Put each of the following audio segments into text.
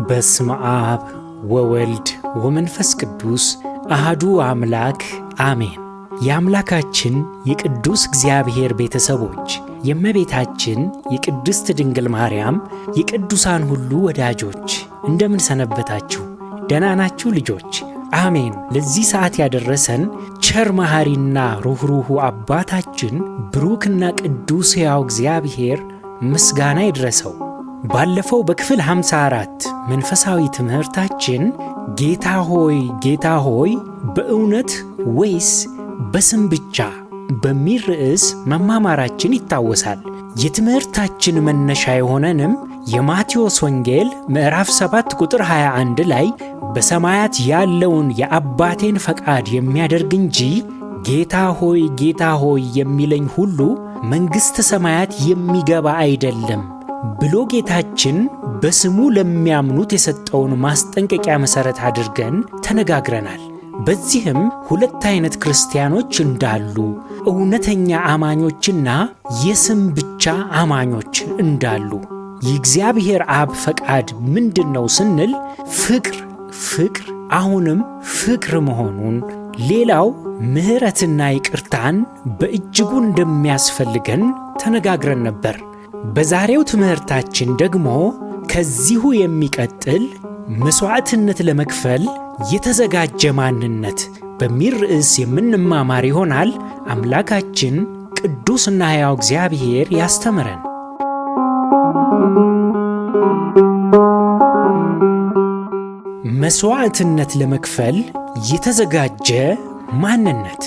በስመ አብ ወወልድ ወመንፈስ ቅዱስ አሐዱ አምላክ አሜን። የአምላካችን የቅዱስ እግዚአብሔር ቤተሰቦች፣ የእመቤታችን የቅድስት ድንግል ማርያም የቅዱሳን ሁሉ ወዳጆች እንደምን ሰነበታችሁ? ደህና ናችሁ ልጆች? አሜን። ለዚህ ሰዓት ያደረሰን ቸር መሐሪና ሩኅሩኅ አባታችን ብሩክና ቅዱስ ሕያው እግዚአብሔር ምስጋና ይድረሰው። ባለፈው በክፍል 54 መንፈሳዊ ትምህርታችን ጌታ ሆይ ጌታ ሆይ በእውነት ወይስ በስም ብቻ በሚል ርዕስ መማማራችን ይታወሳል። የትምህርታችን መነሻ የሆነንም የማቴዎስ ወንጌል ምዕራፍ 7 ቁጥር 21 ላይ በሰማያት ያለውን የአባቴን ፈቃድ የሚያደርግ እንጂ ጌታ ሆይ የሚለኝ ሁሉ መንግሥተ ሰማያት የሚገባ አይደለም ብሎ ጌታችን በስሙ ለሚያምኑት የሰጠውን ማስጠንቀቂያ መሠረት አድርገን ተነጋግረናል። በዚህም ሁለት አይነት ክርስቲያኖች እንዳሉ፣ እውነተኛ አማኞችና የስም ብቻ አማኞች እንዳሉ፣ የእግዚአብሔር አብ ፈቃድ ምንድነው ስንል ፍቅር አሁንም ፍቅር መሆኑን፣ ሌላው ምሕረትና ይቅርታን በእጅጉ እንደሚያስፈልገን ተነጋግረን ነበር። በዛሬው ትምህርታችን ደግሞ ከዚሁ የሚቀጥል መስዋዕትነት ለመክፈል የተዘጋጀ ማንነት በሚል ርዕስ የምንማማር ይሆናል። አምላካችን ቅዱስና ሕያው እግዚአብሔር ያስተምረን። መስዋዕትነት ለመክፈል የተዘጋጀ ማንነት።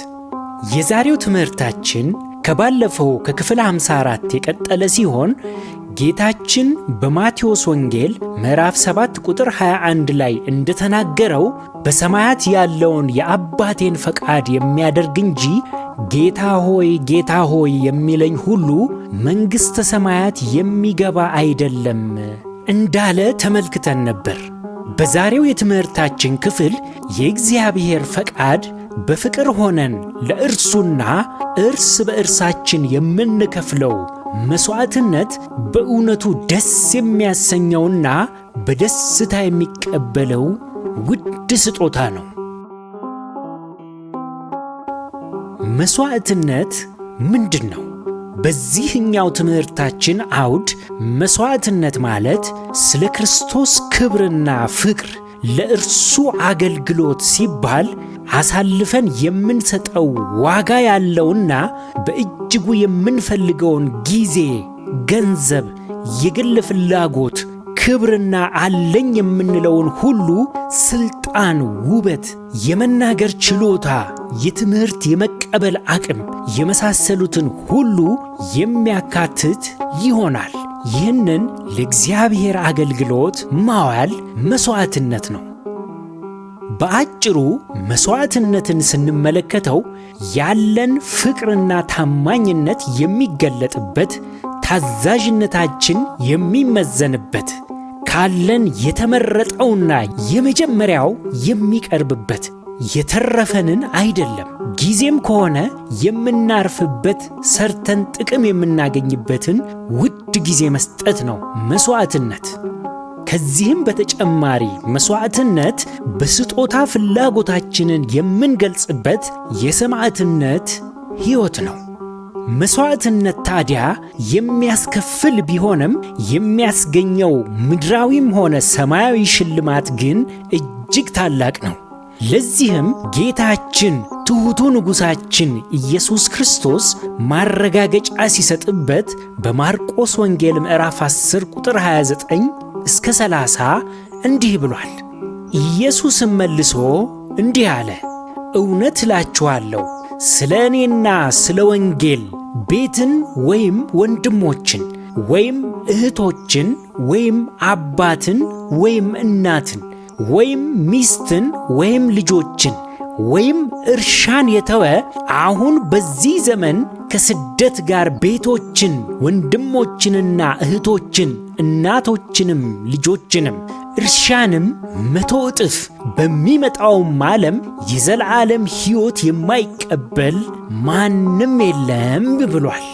የዛሬው ትምህርታችን ከባለፈው ከክፍል 54 የቀጠለ ሲሆን ጌታችን በማቴዎስ ወንጌል ምዕራፍ 7 ቁጥር 21 ላይ እንደተናገረው በሰማያት ያለውን የአባቴን ፈቃድ የሚያደርግ እንጂ ጌታ ሆይ የሚለኝ ሁሉ መንግሥተ ሰማያት የሚገባ አይደለም እንዳለ ተመልክተን ነበር። በዛሬው የትምህርታችን ክፍል የእግዚአብሔር ፈቃድ በፍቅር ሆነን ለእርሱና እርስ በእርሳችን የምንከፍለው መስዋዕትነት በእውነቱ ደስ የሚያሰኘውና በደስታ የሚቀበለው ውድ ስጦታ ነው። መስዋዕትነት ምንድን ነው? በዚህኛው ትምህርታችን አውድ መስዋዕትነት ማለት ስለ ክርስቶስ ክብርና ፍቅር ለእርሱ አገልግሎት ሲባል አሳልፈን የምንሰጠው ዋጋ ያለውና በእጅጉ የምንፈልገውን ጊዜ፣ ገንዘብ፣ የግል ፍላጎት፣ ክብርና አለኝ የምንለውን ሁሉ ስልጣን፣ ውበት፣ የመናገር ችሎታ፣ የትምህርት የመቀበል አቅም የመሳሰሉትን ሁሉ የሚያካትት ይሆናል። ይህንን ለእግዚአብሔር አገልግሎት ማዋል መስዋዕትነት ነው። በአጭሩ መስዋዕትነትን ስንመለከተው ያለን ፍቅርና ታማኝነት የሚገለጥበት፣ ታዛዥነታችን የሚመዘንበት፣ ካለን የተመረጠውና የመጀመሪያው የሚቀርብበት፣ የተረፈንን አይደለም፣ ጊዜም ከሆነ የምናርፍበት፣ ሰርተን ጥቅም የምናገኝበትን ውድ ጊዜ መስጠት ነው መስዋዕትነት። ከዚህም በተጨማሪ መስዋዕትነት በስጦታ ፍላጎታችንን የምንገልጽበት የሰማዕትነት ሕይወት ነው። መስዋዕትነት ታዲያ የሚያስከፍል ቢሆንም የሚያስገኘው ምድራዊም ሆነ ሰማያዊ ሽልማት ግን እጅግ ታላቅ ነው። ለዚህም ጌታችን ትሑቱ ንጉሣችን ኢየሱስ ክርስቶስ ማረጋገጫ ሲሰጥበት በማርቆስ ወንጌል ምዕራፍ 10 ቁጥር 29 እስከ 30 እንዲህ ብሏል። ኢየሱስም መልሶ እንዲህ አለ፣ እውነት እላችኋለሁ ስለ እኔና ስለ ወንጌል ቤትን ወይም ወንድሞችን ወይም እህቶችን ወይም አባትን ወይም እናትን ወይም ሚስትን ወይም ልጆችን ወይም እርሻን የተወ አሁን በዚህ ዘመን ከስደት ጋር ቤቶችን፣ ወንድሞችንና እህቶችን፣ እናቶችንም ልጆችንም እርሻንም 100 እጥፍ በሚመጣውም ዓለም የዘላለም ሕይወት የማይቀበል ማንም የለም ብሏል።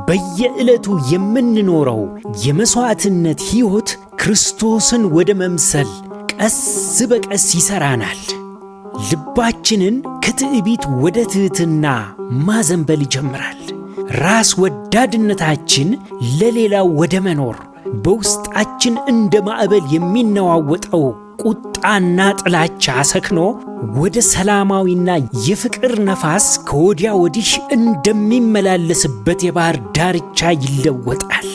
በየዕለቱ የምንኖረው የመሥዋዕትነት ሕይወት ክርስቶስን ወደ መምሰል ቀስ በቀስ ይሠራናል። ልባችንን ከትዕቢት ወደ ትሕትና ማዘንበል ይጀምራል። ራስ ወዳድነታችን ለሌላው ወደ መኖር፣ በውስጣችን እንደ ማዕበል የሚነዋወጠው ቁጣና ጥላቻ ሰክኖ ወደ ሰላማዊና የፍቅር ነፋስ ከወዲያ ወዲህ እንደሚመላለስበት የባህር ዳርቻ ይለወጣል።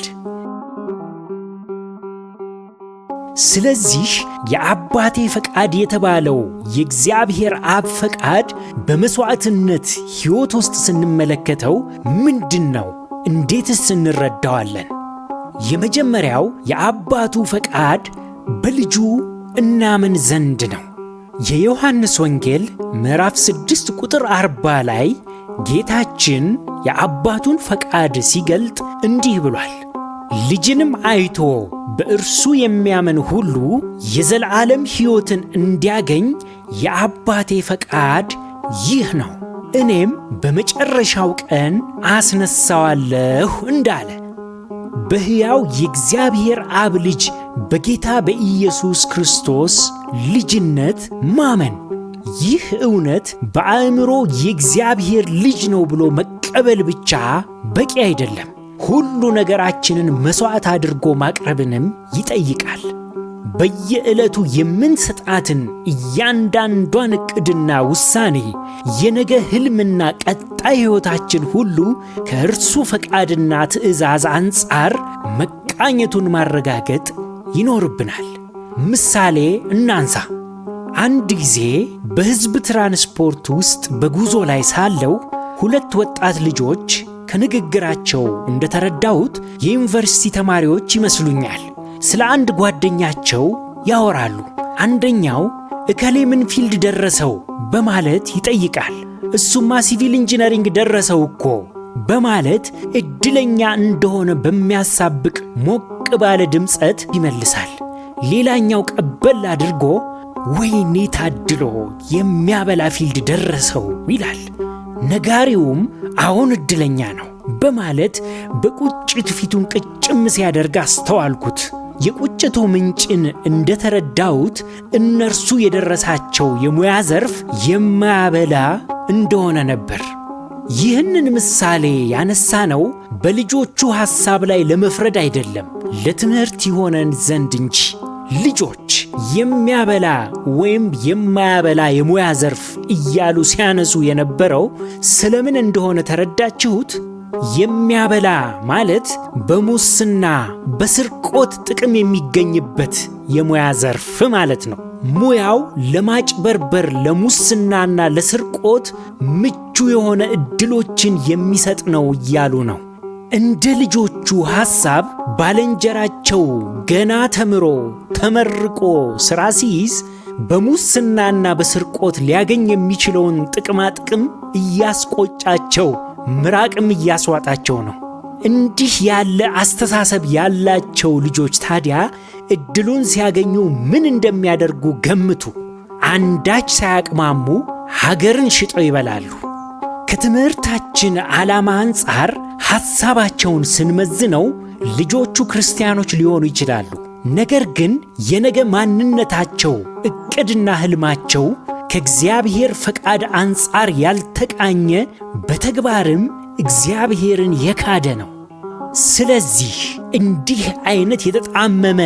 ስለዚህ የአባቴ ፈቃድ የተባለው የእግዚአብሔር አብ ፈቃድ በመሥዋዕትነት ሕይወት ውስጥ ስንመለከተው ምንድን ነው? እንዴትስ እንረዳዋለን? የመጀመሪያው የአባቱ ፈቃድ በልጁ እናምን ዘንድ ነው። የዮሐንስ ወንጌል ምዕራፍ 6 ቁጥር 40 ላይ ጌታችን የአባቱን ፈቃድ ሲገልጥ እንዲህ ብሏል፣ ልጅንም አይቶ በእርሱ የሚያምን ሁሉ የዘላለም ሕይወትን እንዲያገኝ የአባቴ ፈቃድ ይህ ነው፣ እኔም በመጨረሻው ቀን አስነሣዋለሁ እንዳለ በሕያው የእግዚአብሔር አብ ልጅ በጌታ በኢየሱስ ክርስቶስ ልጅነት ማመን። ይህ እውነት በአእምሮ የእግዚአብሔር ልጅ ነው ብሎ መቀበል ብቻ በቂ አይደለም። ሁሉ ነገራችንን መሥዋዕት አድርጎ ማቅረብንም ይጠይቃል። በየዕለቱ የምንሰጣትን እያንዳንዷን ዕቅድና ውሳኔ፣ የነገ ሕልምና ቀጣይ ሕይወታችን ሁሉ ከእርሱ ፈቃድና ትእዛዝ አንጻር መቃኘቱን ማረጋገጥ ይኖርብናል። ምሳሌ እናንሳ። አንድ ጊዜ በሕዝብ ትራንስፖርት ውስጥ በጉዞ ላይ ሳለው 2 ወጣት ልጆች ከንግግራቸው እንደተረዳሁት የዩኒቨርሲቲ ተማሪዎች ይመስሉኛል። ስለ አንድ ጓደኛቸው ያወራሉ። አንደኛው እከሌ ምን ፊልድ ደረሰው በማለት ይጠይቃል። እሱማ ሲቪል ኢንጂነሪንግ ደረሰው እኮ በማለት ዕድለኛ እንደሆነ በሚያሳብቅ ሞቅ ባለ ድምፀት ይመልሳል። ሌላኛው ቀበል አድርጎ ወይኔ ታድሎ የሚያበላ ፊልድ ደረሰው ይላል። ነጋሪውም አሁን ዕድለኛ ነው በማለት በቁጭት ፊቱን ቅጭም ሲያደርግ አስተዋልኩት። የቁጭቱ ምንጭን እንደተረዳሁት እነርሱ የደረሳቸው የሙያ ዘርፍ የማያበላ እንደሆነ ነበር። ይህንን ምሳሌ ያነሳነው በልጆቹ ሐሳብ ላይ ለመፍረድ አይደለም፣ ለትምህርት ይሆነን ዘንድ እንጂ። ልጆች የሚያበላ ወይም የማያበላ የሙያ ዘርፍ እያሉ ሲያነሱ የነበረው ስለምን እንደሆነ ተረዳችሁት? የሚያበላ ማለት በሙስና በስርቆት ጥቅም የሚገኝበት የሙያ ዘርፍ ማለት ነው። ሙያው ለማጭበርበር፣ ለሙስናና ለስርቆት ምቹ የሆነ ዕድሎችን የሚሰጥ ነው እያሉ ነው። እንደ ልጆቹ ሐሳብ ባልንጀራቸው ገና ተምሮ ተመርቆ ሥራ ሲይዝ በሙስናና በስርቆት ሊያገኝ የሚችለውን ጥቅማጥቅም እያስቆጫቸው ምራቅም እያስዋጣቸው ነው። እንዲህ ያለ አስተሳሰብ ያላቸው ልጆች ታዲያ ዕድሉን ሲያገኙ ምን እንደሚያደርጉ ገምቱ። አንዳች ሳያቅማሙ ሀገርን ሽጠው ይበላሉ። ከትምህርታችን ዓላማ አንጻር ሐሳባቸውን ስንመዝነው ልጆቹ ክርስቲያኖች ሊሆኑ ይችላሉ። ነገር ግን የነገ ማንነታቸው፣ ዕቅድና ሕልማቸው ከእግዚአብሔር ፈቃድ አንጻር ያልተቃኘ፣ በተግባርም እግዚአብሔርን የካደ ነው። ስለዚህ እንዲህ አይነት የተጣመመ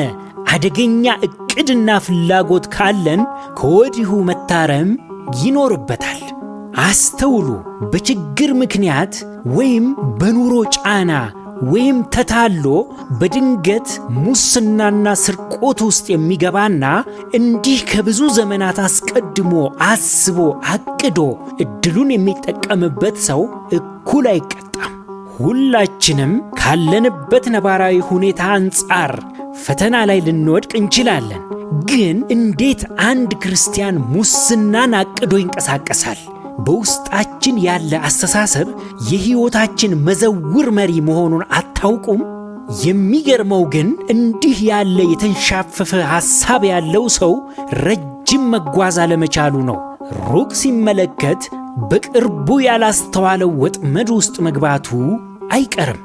አደገኛ ዕቅድና ፍላጎት ካለን ከወዲሁ መታረም ይኖርበታል። አስተውሉ። በችግር ምክንያት ወይም በኑሮ ጫና ወይም ተታሎ በድንገት ሙስናና ስርቆት ውስጥ የሚገባና እንዲህ ከብዙ ዘመናት አስቀድሞ አስቦ አቅዶ ዕድሉን የሚጠቀምበት ሰው እኩል አይቀጣም። ሁላችንም ካለንበት ነባራዊ ሁኔታ አንጻር ፈተና ላይ ልንወድቅ እንችላለን። ግን እንዴት አንድ ክርስቲያን ሙስናን አቅዶ ይንቀሳቀሳል? በውስጣችን ያለ አስተሳሰብ የሕይወታችን መዘውር መሪ መሆኑን አታውቁም? የሚገርመው ግን እንዲህ ያለ የተንሻፈፈ ሐሳብ ያለው ሰው ረጅም መጓዝ አለመቻሉ ነው። ሩቅ ሲመለከት በቅርቡ ያላስተዋለው ወጥመድ ውስጥ መግባቱ አይቀርም።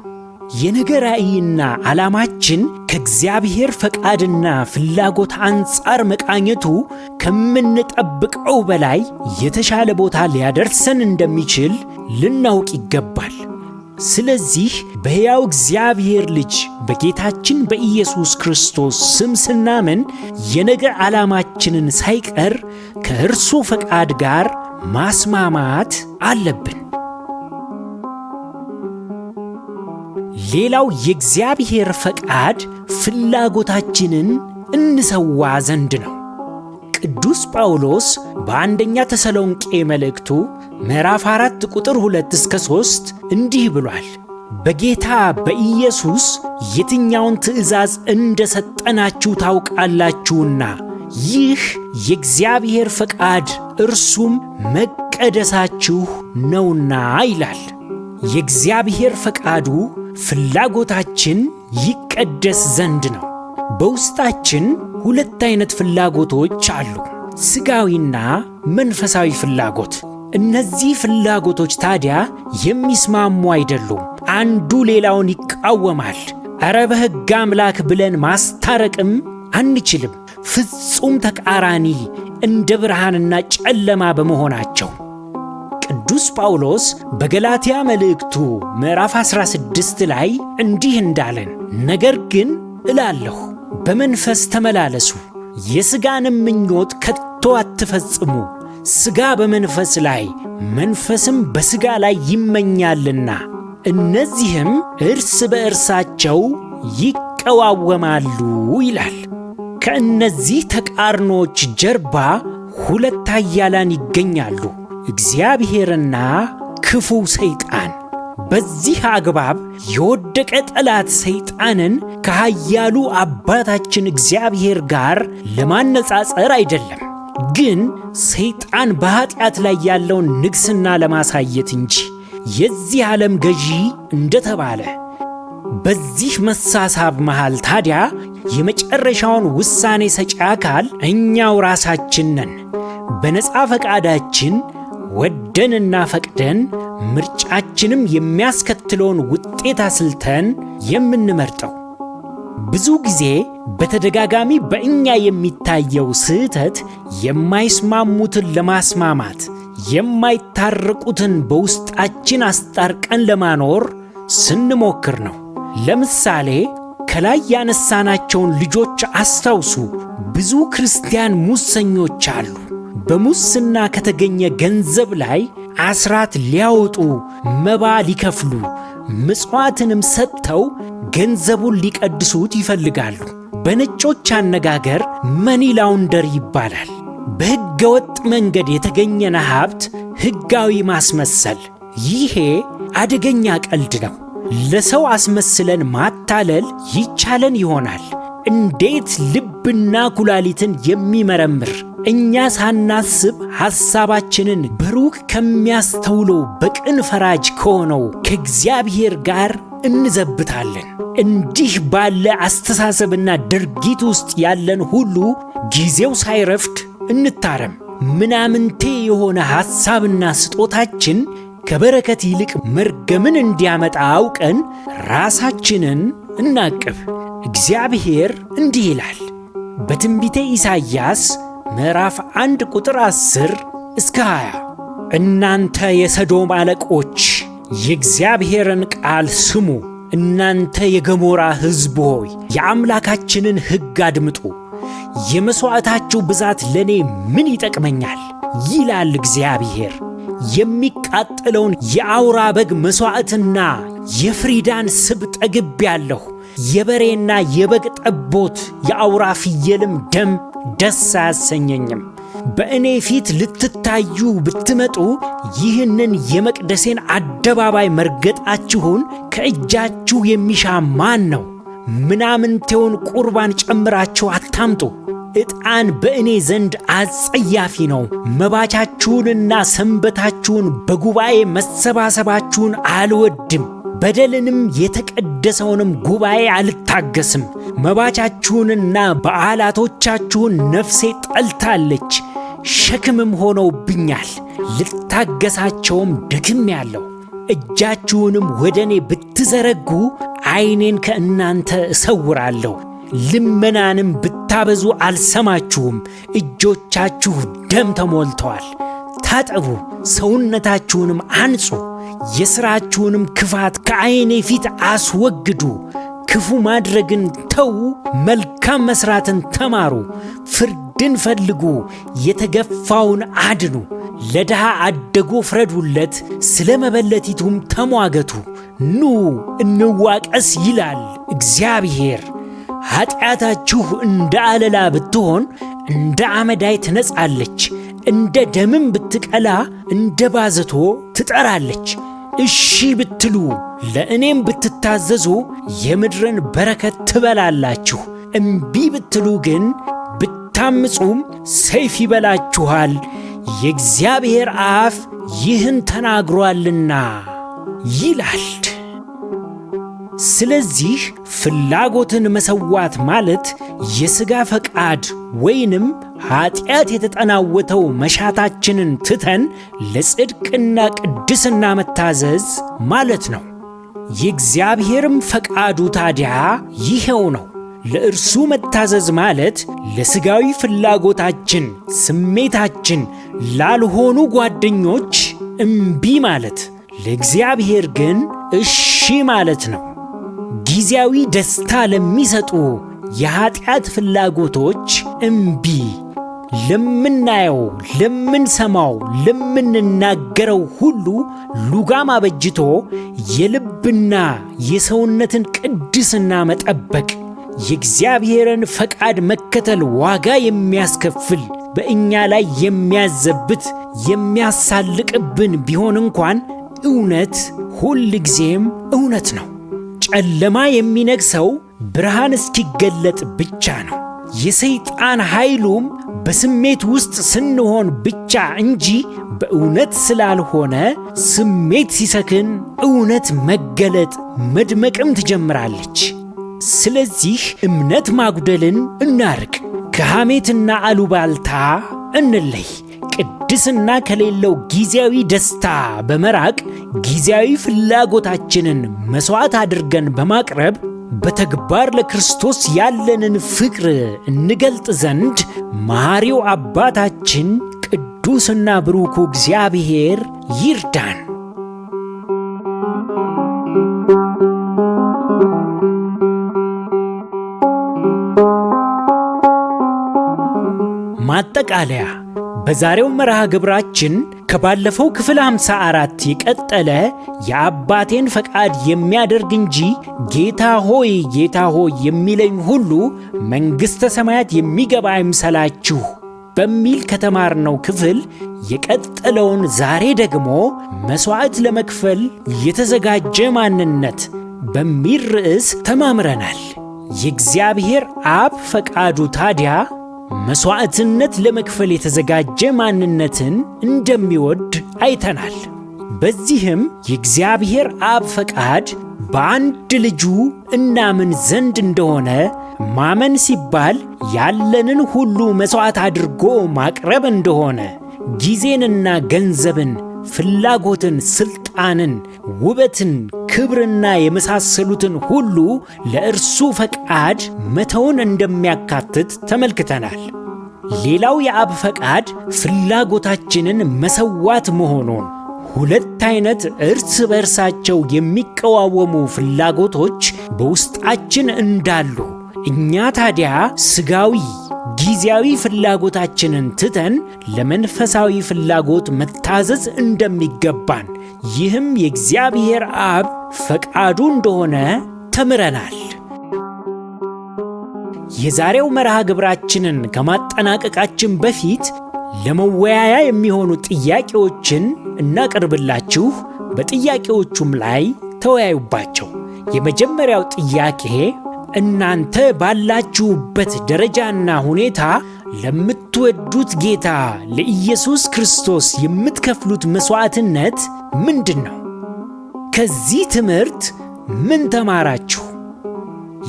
የነገ ራእይና ዓላማችን ከእግዚአብሔር ፈቃድና ፍላጎት አንጻር መቃኘቱ ከምንጠብቀው በላይ የተሻለ ቦታ ሊያደርሰን እንደሚችል ልናውቅ ይገባል። ስለዚህ በሕያው እግዚአብሔር ልጅ በጌታችን በኢየሱስ ክርስቶስ ስም ስናምን የነገ ዓላማችንን ሳይቀር ከእርሱ ፈቃድ ጋር ማስማማት አለብን። ሌላው የእግዚአብሔር ፈቃድ ፍላጎታችንን እንሰዋ ዘንድ ነው። ቅዱስ ጳውሎስ በአንደኛ ተሰሎንቄ መልእክቱ ምዕራፍ 4 ቁጥር 2-3 እንዲህ ብሏል። በጌታ በኢየሱስ የትኛውን ትእዛዝ እንደሰጠናችሁ ታውቃላችሁና ይህ የእግዚአብሔር ፈቃድ እርሱም መቀደሳችሁ ነውና ይላል። የእግዚአብሔር ፈቃዱ ፍላጎታችን ይቀደስ ዘንድ ነው። በውስጣችን ሁለት አይነት ፍላጎቶች አሉ፣ ሥጋዊና መንፈሳዊ ፍላጎት። እነዚህ ፍላጎቶች ታዲያ የሚስማሙ አይደሉም። አንዱ ሌላውን ይቃወማል። ኧረ በሕግ አምላክ ብለን ማስታረቅም አንችልም። ፍጹም ተቃራኒ እንደ ብርሃንና ጨለማ በመሆናቸው ቅዱስ ጳውሎስ በገላትያ መልእክቱ ምዕራፍ 16 ላይ እንዲህ እንዳለን፣ ነገር ግን እላለሁ በመንፈስ ተመላለሱ፣ የሥጋንም ምኞት ከቶ አትፈጽሙ። ሥጋ በመንፈስ ላይ መንፈስም በሥጋ ላይ ይመኛልና እነዚህም እርስ በእርሳቸው ይቀዋወማሉ ይላል። ከእነዚህ ተቃርኖች ጀርባ ሁለት ኃያላን ይገኛሉ፣ እግዚአብሔርና ክፉ ሰይጣን። በዚህ አግባብ የወደቀ ጠላት ሰይጣንን ከኃያሉ አባታችን እግዚአብሔር ጋር ለማነጻጸር አይደለም፣ ግን ሰይጣን በኃጢአት ላይ ያለውን ንግሥና ለማሳየት እንጂ የዚህ ዓለም ገዢ እንደተባለ። በዚህ መሳሳብ መሃል ታዲያ የመጨረሻውን ውሳኔ ሰጪ አካል እኛው ራሳችን ነን። በነፃ ፈቃዳችን ወደንና ፈቅደን ምርጫችንም የሚያስከትለውን ውጤት አስልተን የምንመርጠው። ብዙ ጊዜ በተደጋጋሚ በእኛ የሚታየው ስህተት የማይስማሙትን ለማስማማት፣ የማይታረቁትን በውስጣችን አስታርቀን ለማኖር ስንሞክር ነው። ለምሳሌ ከላይ ያነሳናቸውን ልጆች አስታውሱ። ብዙ ክርስቲያን ሙሰኞች አሉ። በሙስና ከተገኘ ገንዘብ ላይ አስራት ሊያወጡ፣ መባ ሊከፍሉ፣ ምጽዋትንም ሰጥተው ገንዘቡን ሊቀድሱት ይፈልጋሉ። በነጮች አነጋገር መኒ ላውንደር ይባላል። በሕገ ወጥ መንገድ የተገኘን ሀብት ሕጋዊ ማስመሰል። ይሄ አደገኛ ቀልድ ነው። ለሰው አስመስለን ማታለል ይቻለን ይሆናል። እንዴት ልብና ኩላሊትን የሚመረምር እኛ ሳናስብ ሐሳባችንን በሩቅ ከሚያስተውለው በቅን ፈራጅ ከሆነው ከእግዚአብሔር ጋር እንዘብታለን። እንዲህ ባለ አስተሳሰብና ድርጊት ውስጥ ያለን ሁሉ ጊዜው ሳይረፍድ እንታረም። ምናምንቴ የሆነ ሐሳብና ስጦታችን ከበረከት ይልቅ መርገምን እንዲያመጣ አውቀን ራሳችንን እናቅብ። እግዚአብሔር እንዲህ ይላል በትንቢተ ኢሳይያስ ምዕራፍ 1 ቁጥር 10-20 እናንተ የሰዶም አለቆች የእግዚአብሔርን ቃል ስሙ። እናንተ የገሞራ ሕዝብ ሆይ የአምላካችንን ሕግ አድምጡ። የመሥዋዕታችሁ ብዛት ለእኔ ምን ይጠቅመኛል? ይላል እግዚአብሔር። የሚቃጠለውን የአውራ በግ መሥዋዕትና የፍሪዳን ስብ ጠግቤአለሁ። የበሬና የበግ ጠቦት የአውራ ፍየልም ደም ደስ አያሰኘኝም። በእኔ ፊት ልትታዩ ብትመጡ ይህንን የመቅደሴን አደባባይ መርገጣችሁን ከእጃችሁ የሚሻ ማን ነው? ምናምንቴውን ቁርባን ጨምራችሁ አታምጡ። ዕጣን በእኔ ዘንድ አጸያፊ ነው። መባቻችሁንና ሰንበታችሁን በጉባኤ መሰባሰባችሁን አልወድም። በደልንም የተቀደሰውንም ጉባኤ አልታገስም። መባቻችሁንና በዓላቶቻችሁን ነፍሴ ጠልታለች፣ ሸክምም ሆነውብኛል። ልታገሳቸውም ደክሜአለሁ። እጃችሁንም ወደ እኔ ብትዘረጉ ዓይኔን ከእናንተ እሰውራለሁ። ልመናንም ብታበዙ አልሰማችሁም። እጆቻችሁ ደም ተሞልተዋል። ታጠቡ፣ ሰውነታችሁንም አንጹ። የሥራችሁንም ክፋት ከዓይኔ ፊት አስወግዱ። ክፉ ማድረግን ተዉ፣ መልካም መሥራትን ተማሩ። ፍርድን ፈልጉ፣ የተገፋውን አድኑ። ለድሃ አደጎ ፍረዱለት፣ ስለ መበለቲቱም ተሟገቱ። ኑ እንዋቀስ ይላል እግዚአብሔር። ኃጢአታችሁ እንደ አለላ ብትሆን እንደ አመዳይ ትነጻለች፣ እንደ ደምም ብትቀላ እንደ ባዘቶ ትጠራለች። እሺ ብትሉ ለእኔም ብትታዘዙ የምድርን በረከት ትበላላችሁ። እምቢ ብትሉ ግን ብታምፁም ሰይፍ ይበላችኋል። የእግዚአብሔር አፍ ይህን ተናግሯልና ይላል። ስለዚህ ፍላጎትን መሰዋት ማለት የሥጋ ፈቃድ ወይንም ኃጢአት የተጠናወተው መሻታችንን ትተን ለጽድቅና ቅድስና መታዘዝ ማለት ነው። የእግዚአብሔርም ፈቃዱ ታዲያ ይሄው ነው። ለእርሱ መታዘዝ ማለት ለሥጋዊ ፍላጎታችን፣ ስሜታችን ላልሆኑ ጓደኞች እምቢ ማለት፣ ለእግዚአብሔር ግን እሺ ማለት ነው። ጊዜያዊ ደስታ ለሚሰጡ የኃጢአት ፍላጎቶች እምቢ። ለምናየው፣ ለምንሰማው፣ ለምንናገረው ሁሉ ሉጋም አበጅቶ የልብና የሰውነትን ቅድስና መጠበቅ፣ የእግዚአብሔርን ፈቃድ መከተል ዋጋ የሚያስከፍል በእኛ ላይ የሚያዘብት የሚያሳልቅብን ቢሆን እንኳን እውነት ሁል ጊዜም እውነት ነው። ጨለማ የሚነግሰው ብርሃን እስኪገለጥ ብቻ ነው። የሰይጣን ኃይሉም በስሜት ውስጥ ስንሆን ብቻ እንጂ በእውነት ስላልሆነ ስሜት ሲሰክን እውነት መገለጥ መድመቅም ትጀምራለች። ስለዚህ እምነት ማጉደልን እናርቅ፣ ከሐሜትና አሉባልታ እንለይ። ቅድስና ከሌለው ጊዜያዊ ደስታ በመራቅ ጊዜያዊ ፍላጎታችንን መሥዋዕት አድርገን በማቅረብ በተግባር ለክርስቶስ ያለንን ፍቅር እንገልጥ ዘንድ መሐሪው አባታችን ቅዱስና ብሩኩ እግዚአብሔር ይርዳን። ማጠቃለያ። በዛሬው መርሃ ግብራችን ከባለፈው ክፍል 54 የቀጠለ የአባቴን ፈቃድ የሚያደርግ እንጂ ጌታ ሆይ ጌታ ሆይ የሚለኝ ሁሉ መንግሥተ ሰማያት የሚገባ አይምሰላችሁ በሚል ከተማርነው ክፍል የቀጠለውን ዛሬ ደግሞ መሥዋዕት ለመክፈል የተዘጋጀ ማንነት በሚል ርዕስ ተማምረናል። የእግዚአብሔር አብ ፈቃዱ ታዲያ መሥዋዕትነት ለመክፈል የተዘጋጀ ማንነትን እንደሚወድ አይተናል። በዚህም የእግዚአብሔር አብ ፈቃድ በአንድ ልጁ እናምን ዘንድ እንደሆነ፣ ማመን ሲባል ያለንን ሁሉ መሥዋዕት አድርጎ ማቅረብ እንደሆነ፣ ጊዜንና ገንዘብን፣ ፍላጎትን፣ ሥልጣንን፣ ውበትን፣ ክብርና የመሳሰሉትን ሁሉ ለእርሱ ፈቃድ መተውን እንደሚያካትት ተመልክተናል። ሌላው የአብ ፈቃድ ፍላጎታችንን መሰዋት መሆኑን፣ ሁለት ዓይነት እርስ በርሳቸው የሚቀዋወሙ ፍላጎቶች በውስጣችን እንዳሉ፣ እኛ ታዲያ ሥጋዊ ጊዜያዊ ፍላጎታችንን ትተን ለመንፈሳዊ ፍላጎት መታዘዝ እንደሚገባን፣ ይህም የእግዚአብሔር አብ ፈቃዱ እንደሆነ ተምረናል። የዛሬው መርሃ ግብራችንን ከማጠናቀቃችን በፊት ለመወያያ የሚሆኑ ጥያቄዎችን እናቀርብላችሁ። በጥያቄዎቹም ላይ ተወያዩባቸው። የመጀመሪያው ጥያቄ እናንተ ባላችሁበት ደረጃና ሁኔታ ለምትወዱት ጌታ ለኢየሱስ ክርስቶስ የምትከፍሉት መስዋዕትነት ምንድን ነው? ከዚህ ትምህርት ምን ተማራችሁ?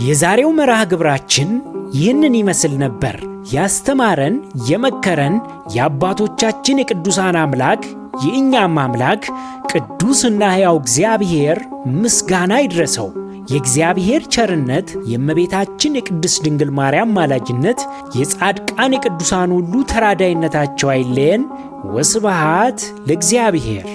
የዛሬው መርሃ ግብራችን ይህንን ይመስል ነበር። ያስተማረን የመከረን የአባቶቻችን የቅዱሳን አምላክ የእኛም አምላክ ቅዱስና ሕያው እግዚአብሔር ምስጋና ይድረሰው። የእግዚአብሔር ቸርነት፣ የእመቤታችን የቅድስት ድንግል ማርያም ማላጅነት፣ የጻድቃን የቅዱሳን ሁሉ ተራዳይነታቸው አይለየን። ወስብሐት ለእግዚአብሔር።